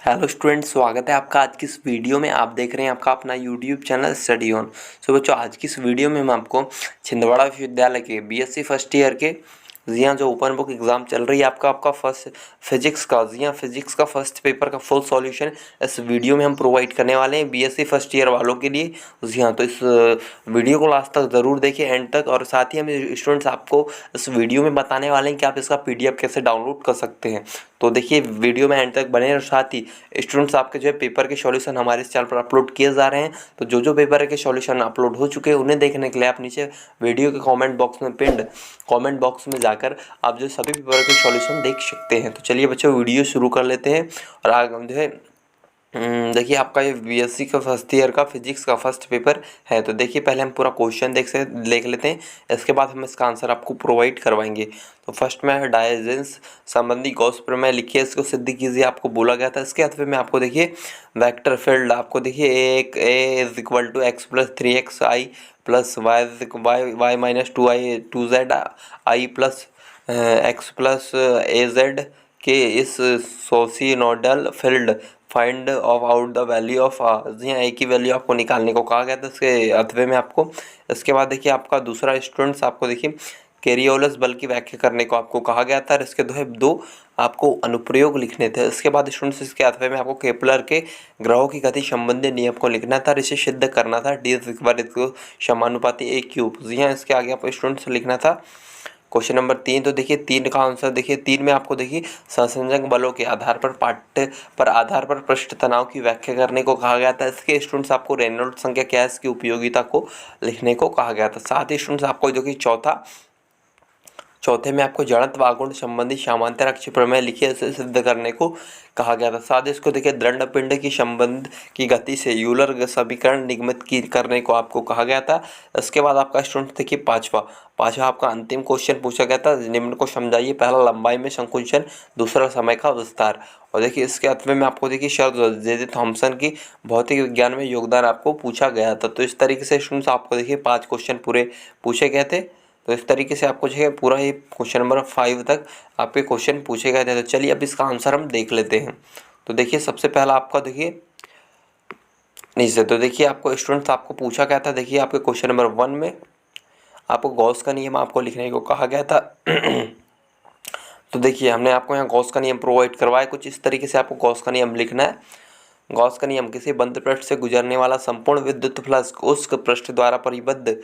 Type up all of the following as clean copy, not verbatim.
Hello students, स्वागत है आपका आज की इस वीडियो में। आप देख रहे हैं आपका अपना यूट्यूब चैनल स्टडी ऑन। सो बच्चों, आज की इस वीडियो में हम आपको छिंदवाड़ा विश्वविद्यालय के बीएससी फर्स्ट ईयर के जी हाँ जो ओपन बुक एग्ज़ाम चल रही है आपका फर्स्ट फिजिक्स का जी हाँ फिजिक्स का फर्स्ट पेपर का फुल सॉल्यूशन इस वीडियो में हम प्रोवाइड करने वाले हैं बीएससी फर्स्ट ईयर वालों के लिए। जी हाँ, तो इस वीडियो को लास्ट तक ज़रूर देखिए, एंड तक। और साथ ही हम स्टूडेंट्स आपको इस वीडियो में बताने वाले हैं कि आप इसका पीडीएफ कैसे डाउनलोड कर सकते हैं। तो देखिए वीडियो में एंड तक बने, और साथ ही स्टूडेंट्स आपके जो है पेपर के सॉल्यूशन हमारे इस चैनल पर अपलोड किए जा रहे हैं। तो जो पेपर के सॉल्यूशन अपलोड हो चुके हैं उन्हें देखने के लिए आप नीचे वीडियो के कमेंट बॉक्स में पिंड कमेंट बॉक्स में जाकर आप जो सभी पेपर के सॉल्यूशन देख सकते हैं। तो चलिए बच्चों, वीडियो शुरू कर लेते हैं। और आगे हम जो है देखिए आपका ये बीएससी का फर्स्ट ईयर का फिजिक्स का फर्स्ट पेपर है। तो देखिए पहले हम पूरा क्वेश्चन देख लेते हैं, इसके बाद हम इसका आंसर आपको प्रोवाइड करवाएंगे। तो फर्स्ट में है डाइवर्जेंस संबंधी गॉस प्रमेय लिखिए, इसको सिद्ध कीजिए, आपको बोला गया था। इसके अथवा में आपको देखिए वेक्टर फील्ड आपको देखिए एक A is equal to X plus 3x I plus Y minus 2i 2z I plus X plus A Z के इस solenoidal field find of out the value of जी हाँ, ए की वैल्यू आपको निकालने को कहा गया था इसके अथवे में आपको। इसके बाद देखिए आपका दूसरा स्टूडेंट्स आपको देखिए कैरियोलस बल की व्याख्या करने को आपको कहा गया था, और इसके दो आपको अनुप्रयोग लिखने थे। इसके बाद स्टूडेंट्स इसके अथवे में आपको केपलर के ग्रहों की गति संबंधी नियम को लिखना था और इसे सिद्ध करना था, डी इसको समानुपाती ए क्यूब। जी हाँ, इसके आगे आपको स्टूडेंट्स लिखना था क्वेश्चन नंबर 3। तो देखिए 3 का आंसर देखिए 3 में आपको देखिए संसंजक बलों के आधार पर पृष्ठ तनाव की व्याख्या करने को कहा गया था। इसके स्टूडेंट्स आपको रेनॉल्ड्स संख्या क्या है इसकी उपयोगिता को लिखने को कहा गया था। साथ ही स्टूडेंट्स आपको जो कि चौथे में आपको जड़त्व आघूर्ण संबंधी समांतर अक्ष प्रमेय लिखिए, इसे सिद्ध करने को कहा गया था। साथ ही इसको देखिए दंड पिंड की संबंध की गति से यूलर समीकरण निगमित करने को आपको कहा गया था। इसके बाद आपका स्टूडेंट देखिए पांचवा आपका अंतिम क्वेश्चन पूछा गया था, निम्न को समझाइए। पहला लंबाई में संकुचन, दूसरा समय का विस्तार। और देखिए इसके अथवे में आपको देखिए सर जे थॉमसन की भौतिक विज्ञान में योगदान आपको पूछा गया था। तो इस तरीके से स्टूडेंट्स आपको देखिए 5 क्वेश्चन पूरे पूछे गए थे। तो इस तरीके से आपको जो है पूरा ये क्वेश्चन नंबर 5 तक आपके क्वेश्चन पूछे गए थे। तो चलिए अब इसका आंसर हम देख लेते हैं। तो देखिए सबसे पहला आपका देखिए नीचे, तो देखिए आपको स्टूडेंट्स आपको पूछा गया था, देखिए आपके क्वेश्चन नंबर 1 में आपको गॉस का नियम आपको लिखने को कहा गया था। तो देखिए हमने आपको यहाँ गॉस का नियम प्रोवाइड करवाया, कुछ इस तरीके से आपको गॉस का नियम लिखना है। गॉस का नियम किसी बंद पृष्ठ से गुजरने वाला संपूर्ण विद्युत फ्लक्स उस पृष्ठ द्वारा परिबद्ध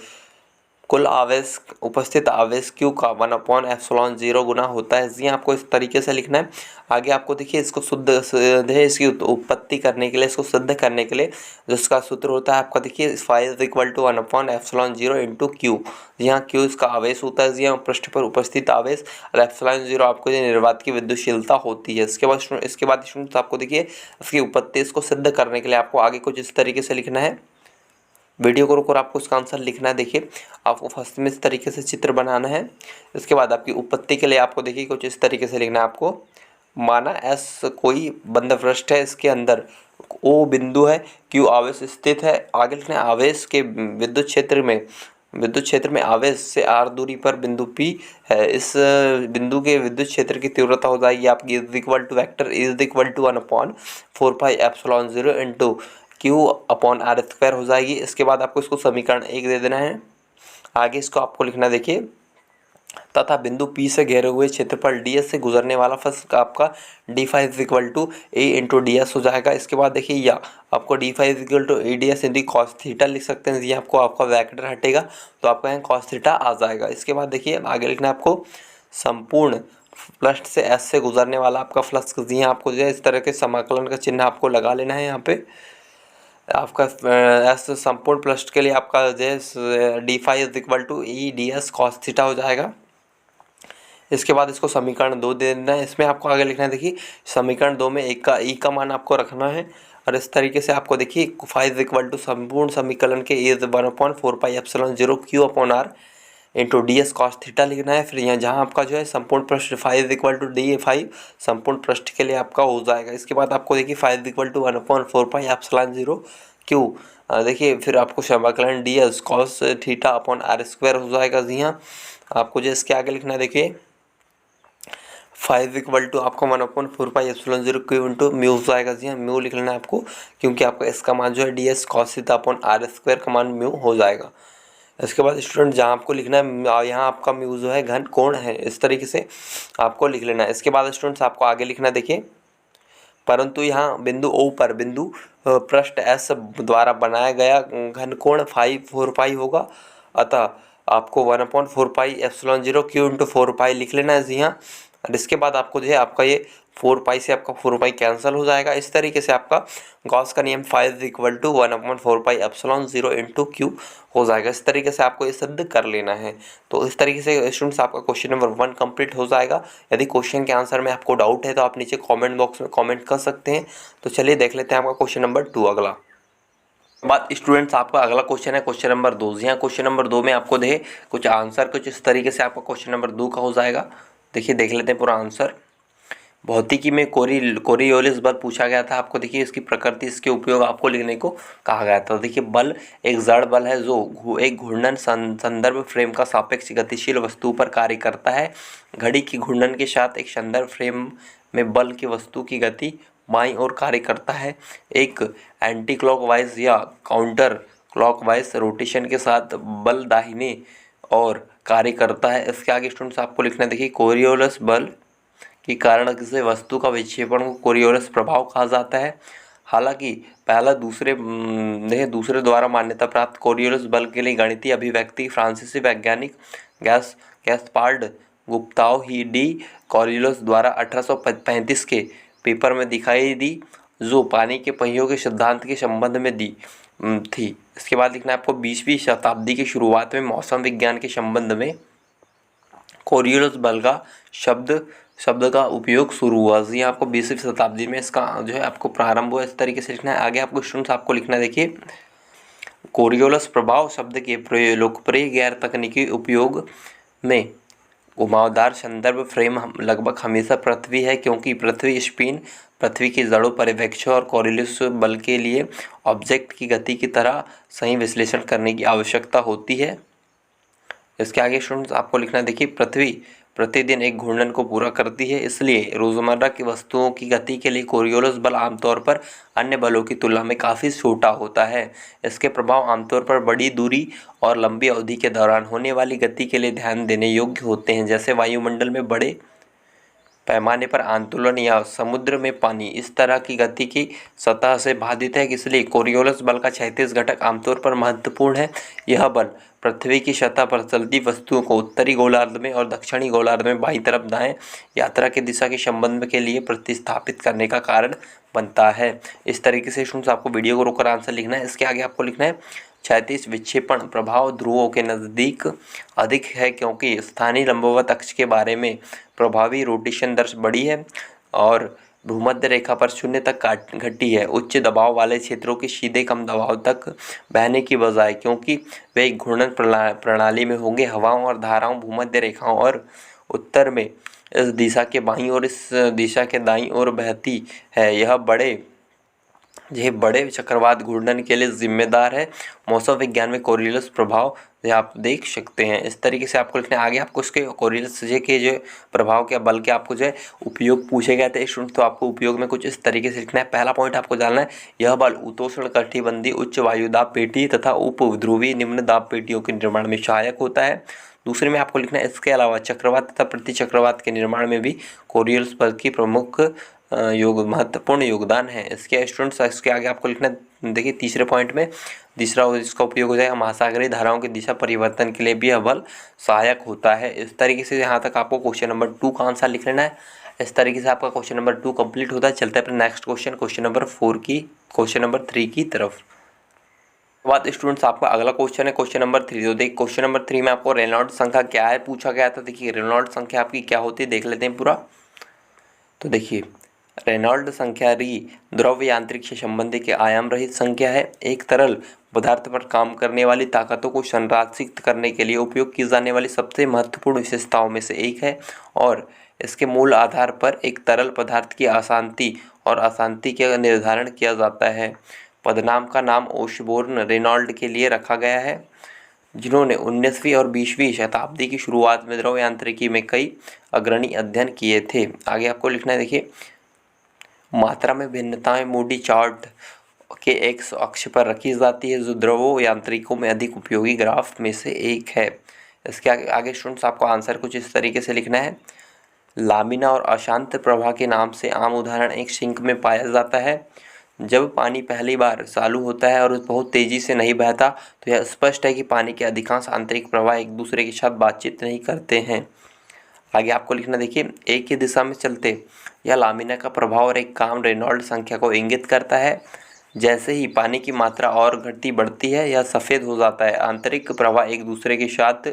कुल आवेश उपस्थित आवेश Q का 1/ε0 गुना होता है। जी आपको इस तरीके से लिखना है। आगे आपको देखिए इसको इसकी उत्पत्ति करने के लिए, इसको सिद्ध करने के लिए जिसका सूत्र होता है आपका देखिए phi is equal to 1/ε0 into Q. यहाँ Q इसका आवेश होता है, यहाँ पृष्ठ पर उपस्थित आवेश, और ε0 आपको ये निर्वात की विद्युतशीलता होती है। इसके बाद स्टूडेंट्स आपको देखिए इसकी उत्पत्ति, इसको सिद्ध करने के लिए आपको आगे कुछ इस तरीके से लिखना है। वीडियो को रोककर आपको इसका आंसर लिखना है। देखिए आपको फर्स्ट में इस तरीके से चित्र बनाना है। इसके बाद आपकी उत्पत्ति के लिए आपको देखिए कुछ इस तरीके से लिखना है। आपको माना एस कोई बंद पृष्ठ है, इसके अंदर ओ बिंदु है, क्यू आवेश स्थित है। आगे लिखना है आवेश के विद्युत क्षेत्र में आवेश से आर दूरी पर बिंदु पी है। इस बिंदु के विद्युत क्षेत्र की तीव्रता हो जाएगी आपकी is equal to vector is equal to 1/4πε0 into Q upon R square हो जाएगी। इसके बाद आपको इसको समीकरण 1 दे देना है। आगे इसको आपको लिखना देखिए, तथा बिंदु P से घेरे हुए क्षेत्रफल ds से गुजरने वाला फ्लक्स आपका d phi is equal to A into D S हो जाएगा। इसके बाद देखिए या आपको d phi is equal to A D S into cos theta लिख सकते हैं। ये आपको आपका वेक्टर हटेगा तो आपका यहाँ कॉस थीटा आ जाएगा। इसके बाद देखिए आगे लिखना है आपको संपूर्ण पृष्ठ से S से गुजरने वाला आपका फ्लक्स, यहाँ आपको जो है इस तरह के समाकलन का चिन्ह आपको लगा लेना है। यहाँ पे आपका एस संपूर्ण पृष्ठ के लिए आपका जो है D phi is equal to E D S cos theta हो जाएगा। इसके बाद इसको समीकरण 2 दे देना है। इसमें आपको आगे लिखना है देखिए समीकरण 2 में एक का ई का मान आपको रखना है, और इस तरीके से आपको देखिए फाई इज इक्वल टू संपूर्ण समीकलन के is 1/4πε0 Q upon R into D S cos theta लिखना है। फिर यहाँ जहाँ आपका जो है संपूर्ण पृष्ठ phi is equal to D phi संपूर्ण पृष्ठ के लिए आपका हो जाएगा। इसके बाद आपको देखिए phi is equal to 1/4πε0 Q देखिए फिर आपको समाकलन D S cos theta upon R square हो जाएगा। जी हाँ, आपको जो इसके आगे लिखना है देखिए फाइव इक्वल टू आपका 1/4πε0 क्यू इंटू म्यू आएगा। जी हाँ, म्यू लिख लेना है आपको, क्योंकि आपका इसका मान जो है ds cos theta upon r square का मान म्यू हो जाएगा। इसके बाद स्टूडेंट जहाँ आपको लिखना है, यहाँ आपका म्यू जो है घन कोण है, इस तरीके से आपको लिख लेना है। इसके बाद स्टूडेंट्स आपको आगे लिखना है, देखिए परंतु यहाँ बिंदु O पर बिंदु पृष्ठ S द्वारा बनाया गया घन कोण 4 पाई होगा, अतः आपको 1/4πε0 क्यू इंटू 4 पाई लिख लेना है। जी हाँ, और इसके बाद आपको जो है आपका ये 4 पाई से आपका 4 पाई कैंसिल हो जाएगा। इस तरीके से आपका गॉस का नियम 5 इक्वल टू 1/4πε0 इंटू क्यू हो जाएगा। इस तरीके से आपको ये सिद्ध कर लेना है। तो इस तरीके से स्टूडेंट्स आपका क्वेश्चन नंबर 1 कंप्लीट हो जाएगा। यदि क्वेश्चन के आंसर में आपको डाउट है तो आप नीचे कमेंट बॉक्स में कमेंट कर सकते हैं। तो चलिए देख लेते हैं आपका क्वेश्चन नंबर 2 अगला। बात स्टूडेंट्स आपका अगला क्वेश्चन है क्वेश्चन नंबर 2। यहाँ क्वेश्चन नंबर 2 में आपको दे कुछ आंसर कुछ इस तरीके से आपका क्वेश्चन नंबर 2 का हो जाएगा। देखिए देख लेते हैं पूरा आंसर। भौतिकी में कोरियोलिस बल पूछा गया था आपको। देखिए इसकी प्रकृति, इसके उपयोग आपको लिखने को कहा गया था। देखिए बल एक जड़ बल है जो एक घूर्णन संदर्भ फ्रेम का सापेक्ष गतिशील वस्तु पर कार्य करता है। घड़ी की घूर्णन के साथ एक संदर्भ फ्रेम में बल की वस्तु की गति बाईं ओर कार्य करता है। एक एंटी क्लॉकवाइज या काउंटर क्लॉकवाइज रोटेशन के साथ बल दाहिने और कार्य करता है। इसके आगे स्टूडेंट्स आपको लिखना है, देखिए कोरियोलिस बल के कारण किसी वस्तु का विक्षेपण को कोरियोलिस प्रभाव कहा जाता है। हालांकि पहला दूसरे द्वारा मान्यता प्राप्त कोरियोलिस बल के लिए गणितीय अभिव्यक्ति फ्रांसीसी वैज्ञानिक गैस्पार्ड गुप्ताओ ही डी कोरियोलिस द्वारा 1835 के पेपर में दिखाई दी, जो पानी के पहियों के सिद्धांत के संबंध में दी थी। इसके बाद लिखना है आपको 20वीं शताब्दी की शुरुआत में मौसम विज्ञान के संबंध में कोरियोलिस बल का शब्द का उपयोग शुरू हुआ। जी आपको 20वीं शताब्दी में इसका जो है आपको प्रारंभ हुआ। इस तरीके से लिखना है। आगे आपको स्टूडेंट्स आपको लिखना है, देखिए कोरियोलिस प्रभाव शब्द के लोकप्रिय गैर तकनीकी उपयोग में घुमावदार संदर्भ फ्रेम लगभग हमेशा पृथ्वी है, क्योंकि पृथ्वी स्पिन पृथ्वी की जड़ों परिवेक्ष और कोरियोलिस बल के लिए ऑब्जेक्ट की गति की तरह सही विश्लेषण करने की आवश्यकता होती है। इसके आगे स्टूडेंट्स आपको लिखना है, देखिए पृथ्वी प्रतिदिन एक घूर्णन को पूरा करती है, इसलिए रोज़मर्रा की वस्तुओं की गति के लिए कोरियोलिस बल आमतौर पर अन्य बलों की तुलना में काफ़ी छोटा होता है। इसके प्रभाव आमतौर पर बड़ी दूरी और लंबी अवधि के दौरान होने वाली गति के लिए ध्यान देने योग्य होते हैं, जैसे वायुमंडल में बड़े पैमाने पर आंदोलन या समुद्र में पानी। इस तरह की गति की सतह से बाधित है, इसलिए कोरियोलिस बल का क्षैतिज घटक आमतौर पर महत्वपूर्ण है। यह बल पृथ्वी की सतह पर चलती वस्तुओं को उत्तरी गोलार्ध में और दक्षिणी गोलार्ध में बाईं तरफ दाएं यात्रा की दिशा के संबंध के लिए प्रतिस्थापित करने का कारण बनता है। इस तरीके से स्टूडेंट्स आपको वीडियो को रोककर आंसर लिखना है। इसके आगे आपको लिखना है, क्षैतिज विक्षेपण प्रभाव ध्रुवों के नज़दीक अधिक है, क्योंकि स्थानीय लंबवत अक्ष के बारे में प्रभावी रोटेशन दर बड़ी है और भूमध्य रेखा पर 0 तक घटी है। उच्च दबाव वाले क्षेत्रों के सीधे कम दबाव तक बहने की बजाय, क्योंकि वे एक घूर्णन प्रणाली में होंगे, हवाओं और धाराओं भूमध्य रेखाओं और उत्तर में इस दिशा के बाईं और इस दिशा के दाईं ओर बहती है। यह बड़े चक्रवात घूर्णन के लिए जिम्मेदार है। मौसम विज्ञान में कोरियोलिस प्रभाव आप देख सकते हैं। इस तरीके से आपको लिखना है। आगे आपको इसके कोरियोलिस के जो प्रभाव के बल के आपको जो है उपयोग पूछे गए थे स्टूडेंट, तो आपको उपयोग में कुछ इस तरीके से लिखना है। पहला पॉइंट आपको जानना है, यह बल उपोष्ण कटिबंधीय उच्च वायुदाब पेटी तथा उप ध्रुवीय निम्न दाब पेटियों के निर्माण में सहायक होता है। दूसरे में आपको लिखना है, इसके अलावा चक्रवात तथा प्रति चक्रवात के निर्माण में भी कोरियोलिस बल की प्रमुख महत्वपूर्ण योगदान है। इसके स्टूडेंट्स इसके आगे आपको लिखना है, देखिए तीसरे पॉइंट में तीसरा इसका उपयोग हो जाएगा महासागरीय धाराओं की दिशा परिवर्तन के लिए भी यह बल सहायक होता है। इस तरीके से यहाँ तक आपको क्वेश्चन नंबर 2 का आंसर लिख लेना है। इस तरीके से आपका क्वेश्चन नंबर 2 कंप्लीट होता है। चलते हैं अपने नेक्स्ट क्वेश्चन नंबर 3 की तरफ। बात स्टूडेंट्स आपका अगला क्वेश्चन है क्वेश्चन नंबर 3। तो देखिए क्वेश्चन नंबर 3 में आपको रेनॉल्ड्स संख्या क्या है पूछा गया था। देखिए रेनॉल्ड्स संख्या आपकी क्या होती है देख लेते हैं पूरा। तो देखिए रेनॉल्ड्स संख्या द्रव्य यांत्रिक से संबंधित के आयाम रहित संख्या है। एक तरल पदार्थ पर काम करने वाली ताकतों को संरक्षित करने के लिए उपयोग की जाने वाली सबसे महत्वपूर्ण विशेषताओं में से एक है और इसके मूल आधार पर एक तरल पदार्थ की अशांति और अशांति का निर्धारण किया जाता है। पदनाम का नाम ओशबोर्न रेनॉल्ड के लिए रखा गया है। जिन्होंने 19वीं और 20वीं शताब्दी की शुरुआत में द्रव यांत्रिकी में कई अग्रणी अध्ययन किए थे। आगे आपको लिखना है, देखिए मात्रा में भिन्नताएं मूडी चार्ट के एक अक्ष पर रखी जाती है, जो द्रव यांत्रिकों में अधिक उपयोगी ग्राफ में से एक है। इसके आगे स्टूडेंट्स आपको आंसर कुछ इस तरीके से लिखना है। लामिना और अशांत प्रवाह के नाम से आम उदाहरण एक सिंक में पाया जाता है। जब पानी पहली बार चालू होता है और बहुत तेज़ी से नहीं बहता, तो यह स्पष्ट है कि पानी के अधिकांश आंतरिक प्रवाह एक दूसरे के साथ बातचीत नहीं करते हैं। आगे आपको लिखना, देखिए एक ही दिशा में चलते यह लामिना का प्रभाव और एक काम रेनॉल्ड संख्या को इंगित करता है। जैसे ही पानी की मात्रा और घटती बढ़ती है, यह सफ़ेद हो जाता है। आंतरिक प्रवाह एक दूसरे के साथ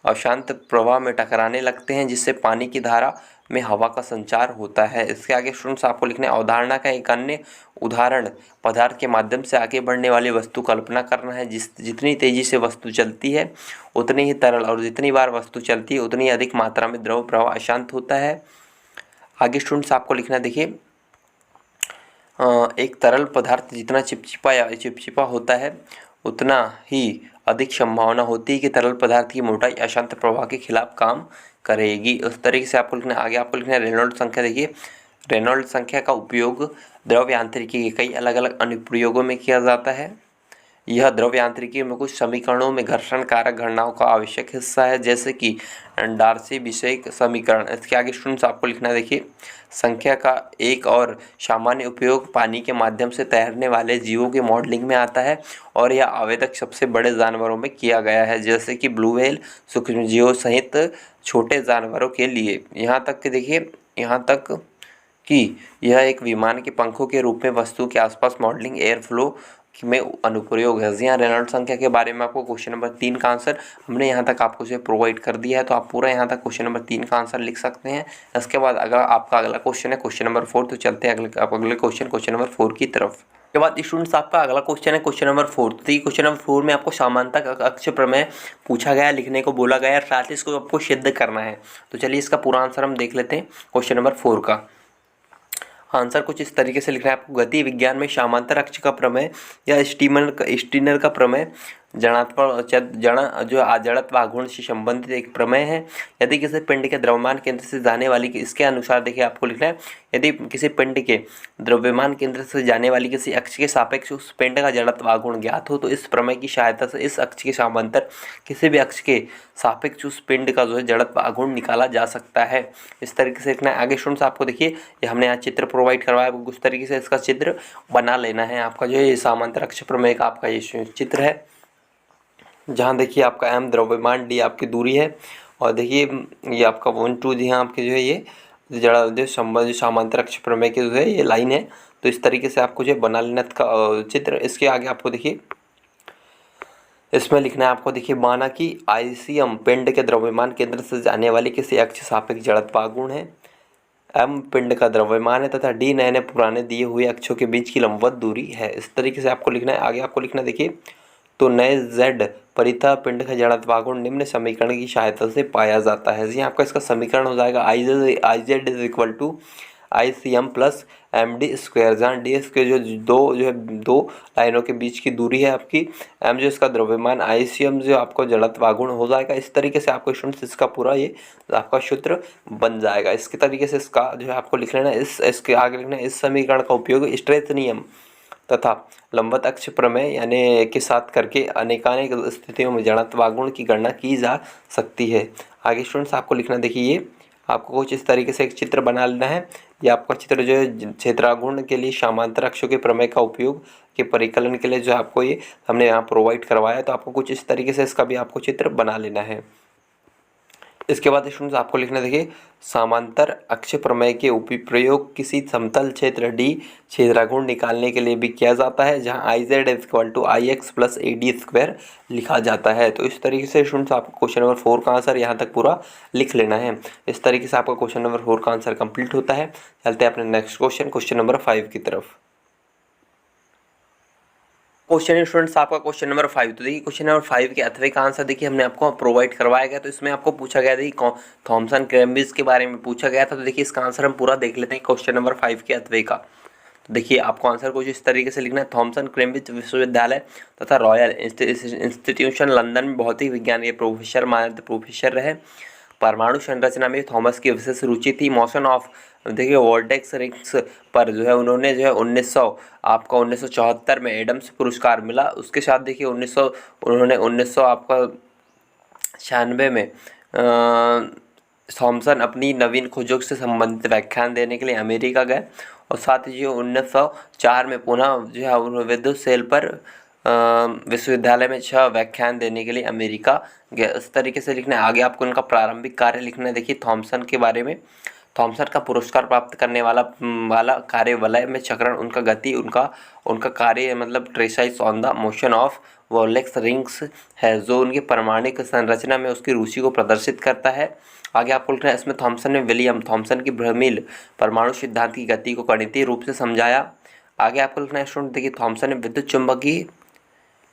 अशांत प्रवाह में टकराने लगते हैं, जिससे पानी की धारा में हवा का संचार होता है। इसके आगे स्टूडेंट्स आपको लिखना है, अवधारणा का एक अन्य उदाहरण पदार्थ के माध्यम से आगे बढ़ने वाली वस्तु कल्पना करना है। जितनी तेजी से वस्तु चलती है उतनी ही तरल, और जितनी बार वस्तु चलती है उतनी अधिक मात्रा में द्रव प्रवाह अशांत होता है। आगे स्टूडेंट्स आपको लिखना, देखिए एक तरल पदार्थ जितना चिपचिपा होता है, उतना ही अधिक संभावना होती है कि तरल पदार्थ की मोटाई अशांत प्रवाह के खिलाफ काम करेगी। उस तरीके से आपको लिखना है। आगे आपको लिखना है रेनॉल्ड्स संख्या। देखिए रेनॉल्ड्स संख्या का उपयोग द्रव यांत्रिकी के कई अलग अलग अनुप्रयोगों में किया जाता है। यह द्रव यांत्रिकी में कुछ समीकरणों में घर्षण कारक गणनाओं का आवश्यक हिस्सा है, जैसे कि डार्सी-बिशेक समीकरण। इसके आगे स्टूडेंट्स आपको लिखना है, देखिए संख्या का एक और सामान्य उपयोग पानी के माध्यम से तैरने वाले जीवों के मॉडलिंग में आता है, और यह आवेदक सबसे बड़े जानवरों में किया गया है, जैसे कि ब्लू व्हेल, सूक्ष्मजीवों सहित छोटे जानवरों के लिए। यहाँ तक कि यह एक विमान के पंखों के रूप में वस्तु के आसपास मॉडलिंग एयर फ्लो में अनुप्रयोग है। यहाँ रेनॉल्ड्स संख्या के बारे में आपको क्वेश्चन नंबर 3 का आंसर हमने यहाँ तक आपको से प्रोवाइड कर दिया है, तो आप पूरा यहाँ तक क्वेश्चन नंबर 3 का आंसर लिख सकते हैं। इसके बाद अगर आपका अगला क्वेश्चन है क्वेश्चन नंबर 4, तो चलते हैं अगले क्वेश्चन नंबर 4 की तरफ। के बाद स्टूडेंट्स आपका अगला क्वेश्चन है क्वेश्चन नंबर 4। तो ये क्वेश्चन नंबर 4 में आपको समानता अक्ष प्रमेय पूछा गया, लिखने को बोला गया, साथ ही इसको आपको सिद्ध करना है। तो चलिए इसका पूरा आंसर हम देख लेते हैं। क्वेश्चन नंबर 4 का आंसर कुछ इस तरीके से लिखना है आपको। गति विज्ञान में समांतर अक्ष का प्रमेय या स्टीनर का प्रमेय जड़त्व आघूर्ण से संबंधित एक प्रमेय है। यदि किसी पिंड के द्रव्यमान केंद्र से जाने वाली, इसके अनुसार देखिए आपको लिखना है, यदि किसी पिंड के द्रव्यमान केंद्र से जाने वाली किसी अक्ष के सापेक्ष उस पिंड का जड़त्व आघूर्ण ज्ञात हो, तो इस प्रमेय की सहायता से इस अक्ष के समांतर किसी भी अक्ष के सापेक्ष उस पिंड का जड़त्व आघूर्ण निकाला जा सकता है। इस तरीके से लिखना है। आगे स्टूडेंट्स आपको देखिए ये हमने यहाँ चित्र प्रोवाइड करवाया, आपको उस तरीके से इसका चित्र बना लेना है। आपका जो ये समांतर अक्ष प्रमेय का आपका ये चित्र है, जहाँ देखिए आपका m द्रव्यमान d आपकी दूरी है, और देखिए ये आपका 1 2 यहाँ आपके जो है ये जो समांतर अक्ष प्रमेय की जो है ये लाइन है। तो इस तरीके से आपको जो बना लेना का चित्र। इसके आगे आपको देखिए इसमें लिखना है आपको, देखिए माना कि ICM पिंड के द्रव्यमान केंद्र से जाने वाली किसी अक्ष सापेक्ष जड़त्व आघूर्ण है, m पिंड का द्रव्यमान है तथा d नए पुराने दिए हुए अक्षों के बीच की लंबवत दूरी है। इस तरीके से आपको लिखना है। आगे आपको लिखना है, देखिए तो नए z परितः पिंड का जड़त्व आघूर्ण निम्न समीकरण की सहायता से पाया जाता है। जी आपका इसका समीकरण हो जाएगा IZ is equal to ICM plus MD², जहाँ डी स्क्वेयर जो है दो लाइनों के बीच की दूरी है आपकी, m जो इसका द्रव्यमान, ICM जो आपको जड़त्व आघूर्ण हो जाएगा। इस तरीके से आपको स्टूडेंट्स इसका पूरा ये आपका सूत्र बन जाएगा। इसके तरीके से इसका जो है आपको लिख लेना, इसके आगे लिखना, इस समीकरण का उपयोग स्ट्रेच नियम तथा लंबवत अक्ष प्रमेय यानी के साथ करके अनेकानेक स्थितियों में जड़त्व आघूर्ण की गणना की जा सकती है। आगे स्टूडेंट्स आपको लिखना, देखिए ये आपको कुछ इस तरीके से एक चित्र बना लेना है। ये आपका चित्र जो है क्षेत्राघूर्ण के लिए समांतर अक्षों के प्रमेय का उपयोग के परिकलन के लिए जो आपको ये हमने यहाँ प्रोवाइड करवाया है। तो आपको कुछ इस तरीके से इसका भी आपको चित्र बना लेना है। इसके बाद स्टूडेंट्स आपको लिखना, देखिए समांतर अक्ष प्रमेय के उपप्रयोग किसी समतल क्षेत्र D क्षेत्राघूर्ण निकालने के लिए भी किया जाता है, जहां IZ equal to IX plus AD² लिखा जाता है। तो इस तरीके से स्टूडेंट्स आपको क्वेश्चन नंबर 4 का आंसर यहाँ तक पूरा लिख लेना है। इस तरीके से आपका क्वेश्चन नंबर 4 का आंसर कंप्लीट होता है। चलते हैं अपने नेक्स्ट क्वेश्चन नंबर 5 की तरफ। क्वेश्चन है स्टूडेंट्स आपका क्वेश्चन नंबर 5। तो देखिए क्वेश्चन नंबर 5 के अथवे का आंसर देखिए हमने आपको प्रोवाइड करवाया गया। तो इसमें आपको पूछा गया, देखिए थॉमसन कैम्ब्रिज के बारे में पूछा गया था। तो देखिए इसका आंसर हम पूरा देख लेते हैं क्वेश्चन नंबर 5 के अथवे का। तो देखिए आपको आंसर कुछ इस तरीके से लिखना है, थॉमसन कैम्ब्रिज विश्वविद्यालय तथा रॉयल इंस्टीट्यूशन लंदन में भौतिक विज्ञान के प्रोफेसर रहे। परमाणु संरचना में थॉमस की विशेष रुचि थी। मोशन ऑफ देखिए वोल्टेक्स रिंग्स पर जो है उन्होंने जो है 1974 में एडम्स पुरस्कार मिला। उसके साथ देखिए उन्होंने 1900 आपका 96 में थॉमसन अपनी नवीन खोजों से संबंधित व्याख्यान देने के लिए अमेरिका गए और साथ ही जो 1904 में पुनः जो है उन्होंने विद्युत सेल पर विश्वविद्यालय में 6 व्याख्यान देने के लिए अमेरिका गए। इस तरीके से लिखना है। आगे आपको उनका प्रारंभिक कार्य लिखना है। देखिए थॉमसन के बारे में, थॉमसन का पुरस्कार प्राप्त करने वाला कार्य वलय में चक्रण, उनका गति, उनका कार्य मतलब treatise on the motion of vortex rings है जो उनकी परमाणु संरचना में उसकी रुचि को प्रदर्शित करता है। आगे आपको लिखना है इसमें थॉमसन ने विलियम थॉमसन की ब्रह्मील परमाणु सिद्धांत की गति को गणितीय रूप से समझाया। आगे आपको लिखना है स्टूडेंट देखिए थॉमसन ने विद्युत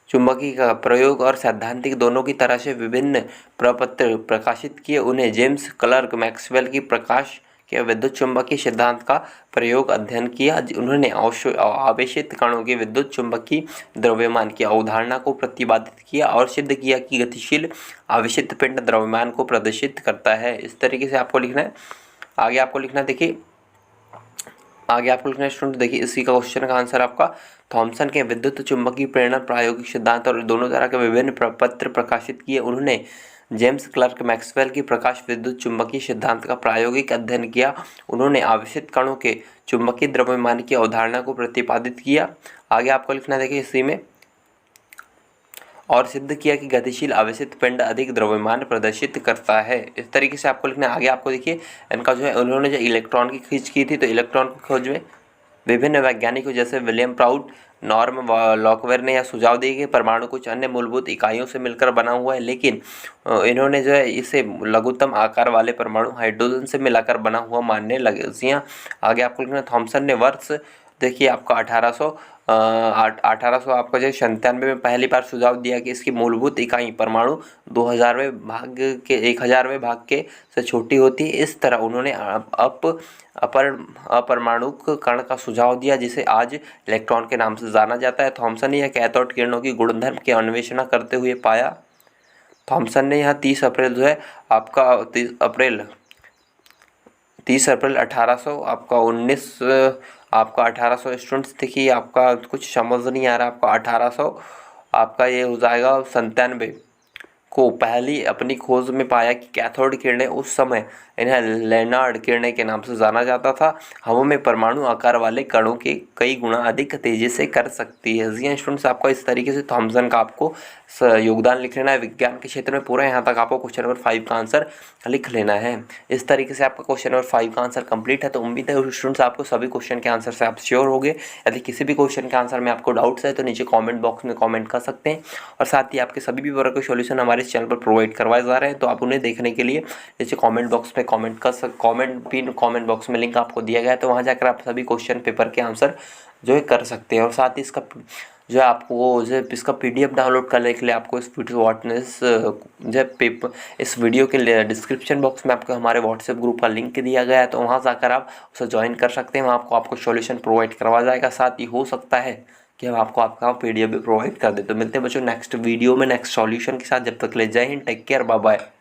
चुंबकी का प्रयोग और सैद्धांतिक दोनों की तरह से विभिन्न प्रपत्र प्रकाशित किए। उन्हें जेम्स क्लर्क मैक्सवेल की प्रकाश के विद्युत चुंबकीय सिद्धांत का प्रयोग अध्ययन किया। उन्होंने आवेशित कणों के विद्युत चुंबकीय द्रव्यमान की अवधारणा को प्रतिपादित किया और सिद्ध किया कि गतिशील आवेशित पिंड द्रव्यमान को प्रदर्शित करता है। इस तरीके से आपको लिखना है। आगे आपको लिखना देखिए स्टूडेंट देखिए इसी का क्वेश्चन का आंसर आपका थॉमसन के विद्युत चुंबकीय प्रेरण प्रायोगिक सिद्धांत और दोनों तरह के विभिन्न पत्र प्रकाशित किए। उन्होंने जेम्स क्लर्क मैक्सवेल की प्रकाश विद्युत चुंबकीय सिद्धांत का प्रायोगिक अध्ययन किया। उन्होंने आवेशित कणों के चुंबकीय द्रव्यमान की अवधारणा को प्रतिपादित किया। आगे आपको लिखना देखिए इसी में और सिद्ध किया कि गतिशील आवेशित पिंड अधिक द्रव्यमान प्रदर्शित करता है। इस तरीके से आपको लिखना है। आगे आपको देखिए इनका जो है उन्होंने जो इलेक्ट्रॉन की खोज की थी, तो इलेक्ट्रॉन की खोज में विभिन्न वैज्ञानिकों जैसे विलियम प्राउड, नॉर्म लॉकवेर ने यह सुझाव दिया कि परमाणु कुछ अन्य मूलभूत इकाइयों से मिलकर बना हुआ है, लेकिन इन्होंने जो है इसे लघुत्तम आकार वाले परमाणु हाइड्रोजन से मिलाकर बना हुआ मानने लगे। जी हाँ। आगे आपको लिखना थॉमसन ने वर्ष देखिए आपका 1800 आपका जो 97 में पहली बार सुझाव दिया कि इसकी मूलभूत इकाई परमाणु 1000वें भाग के से छोटी होती है। इस तरह उन्होंने अपरमाणुक कण का सुझाव दिया जिसे आज इलेक्ट्रॉन के नाम से जाना जाता है। थॉमसन ने यह कैथोड किरणों की गुणधर्म की अन्वेषण करते हुए पाया। थॉमसन ने यह 30 अप्रैल जो है आपका 30 अप्रैल 1819 स्टूडेंट्स देखिए आपका कुछ समझ नहीं आ रहा। आपका 1800 आपका ये हो जाएगा 97 को पहली अपनी खोज में पाया कि कैथोड किरणें उस समय इन्हें लेनार्ड किरणें के नाम से जाना जाता था, हवा में परमाणु आकार वाले कणों के कई गुना अधिक तेजी से कर सकती है। जी स्टूडेंट्स आपको इस तरीके से थॉमसन का आपको योगदान लिख लेना है विज्ञान के क्षेत्र में पूरा। यहाँ तक आपको क्वेश्चन नंबर 5 का आंसर लिख लेना है। इस तरीके से आपका क्वेश्चन नंबर 5 का आंसर कंप्लीट है। तो उम्मीद है स्टूडेंट्स आपको सभी क्वेश्चन के आंसर से आप श्योर हो गए। यदि किसी भी क्वेश्चन के आंसर में आपको डाउट्स है तो नीचे कमेंट बॉक्स में कमेंट कर सकते हैं और साथ ही आपके सभी भी वर्ग के सॉल्यूशन हमारे इस चैनल पर प्रोवाइड करवाए जा रहे हैं। तो आप उन्हें देखने के लिए नीचे कमेंट बॉक्स में कमेंट बॉक्स में लिंक आपको दिया गया है, तो वहाँ जाकर आप सभी क्वेश्चन पेपर के आंसर जो है कर सकते हैं। और साथ ही इसका जो है आपको जो है इसका PDF डाउनलोड करने के लिए आपको इस वीडियो के डिस्क्रिप्शन बॉक्स में आपको हमारे व्हाट्सएप ग्रुप का लिंक दिया गया है, तो वहाँ जाकर आप उसे ज्वाइन कर सकते हैं। वहाँ आपको सॉल्यूशन प्रोवाइड करवा जाएगा। साथ ही हो सकता है कि हम आपको आपका PDF भी प्रोवाइड कर दे। तो मिलते हैं बच्चों नेक्स्ट वीडियो में नेक्स्ट सॉल्यूशन के साथ। जब तक ले जय हिंद, टेक केयर, बाय बाय।